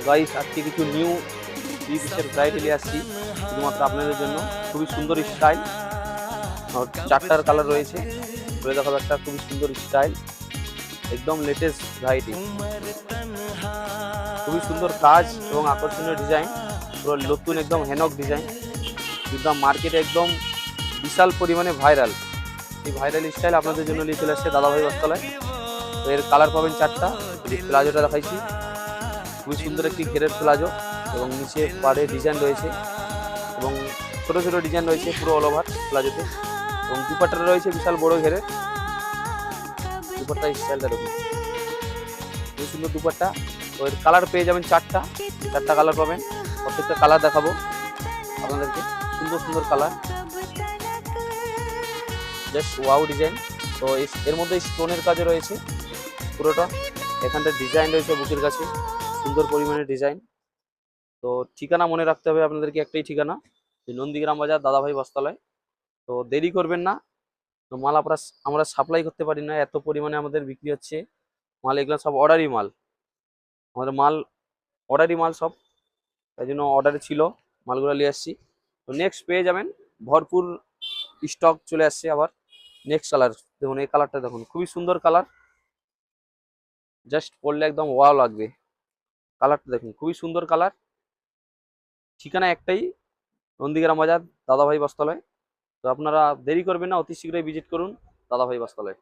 Guys আজকে কিছু new three পিসের ভ্যারাইটি নিয়ে আসছি শুধুমাত্র আপনাদের জন্য। খুবই সুন্দর স্টাইল, চারটার কালার রয়েছে। বলে দেখাবো একটা খুবই সুন্দর স্টাইল, একদম লেটেস্ট ভ্যারাইটি, খুবই সুন্দর কাজ এবং আকর্ষণীয় ডিজাইন, পুরো নতুন একদম হেনক ডিজাইন, একদম মার্কেটে একদম বিশাল পরিমাণে ভাইরাল। এই ভাইরাল স্টাইল আপনাদের জন্য নিয়ে চলে আসছে দাদাভাই বস্ত্রালয়। তো এর কালার পাবেন চারটা। প্লাজোটা দেখাইছি, খুবই সুন্দর একটি ঘেরের প্লাজো এবং নিচে পাড়ে ডিজাইন রয়েছে এবং ছোট ছোট ডিজাইন রয়েছে পুরো অল ওভার প্লাজোতে। এবং দুপাট্টা রয়েছে বিশাল বড় ঘেরের দুপাট্টা, স্টাইলটা দেখুন, খুবই সুন্দর দুপাট্টা। তো এর কালার পেয়ে যাবেন চারটা, চারটা কালার পাবেন। প্রত্যেকটা কালার দেখাবো আপনাদেরকে, সুন্দর সুন্দর কালার, জাস্ট ওয়াও ডিজাইন। তো এর মধ্যে স্টোনের কাজও রয়েছে পুরোটা, এখানটা ডিজাইন রয়েছে বুকের কাছে, সুন্দর পরিমাণে ডিজাইন। তো ঠিকানা মনে রাখতে হবে আপনাদেরকে, একটাই ঠিকানা, নন্দীগ্রাম বাজার দাদাভাই বস্ত্রালয়। তো দেরি করবেন না। তো মাল আমরা সাপ্লাই করতে পারি না, এত পরিমাণে আমাদের বিক্রি হচ্ছে মাল। এগুলো সব অর্ডারই মাল, আমাদের মাল অর্ডারই মাল সব, তাই জন্য অর্ডারে ছিল মালগুলো নিয়ে আসছি। তো নেক্সট পেয়ে যাবেন ভরপুর স্টক চলে আসছে আবার। নেক্সট কালার দেখুন, এই কালারটা দেখুন, খুবই সুন্দর কালার, জাস্ট পরলে একদম ওয়াও লাগবে। কালারটা দেখুন, খুবই সুন্দর কালার। ঠিকানা একটাই, নন্দীগ্রাম বাজার দাদাভাই বস্ত্রালয়। তো আপনারা দেরি করবেন না, অতি শীঘ্রই ভিজিট করুন দাদাভাই বস্ত্রালয়।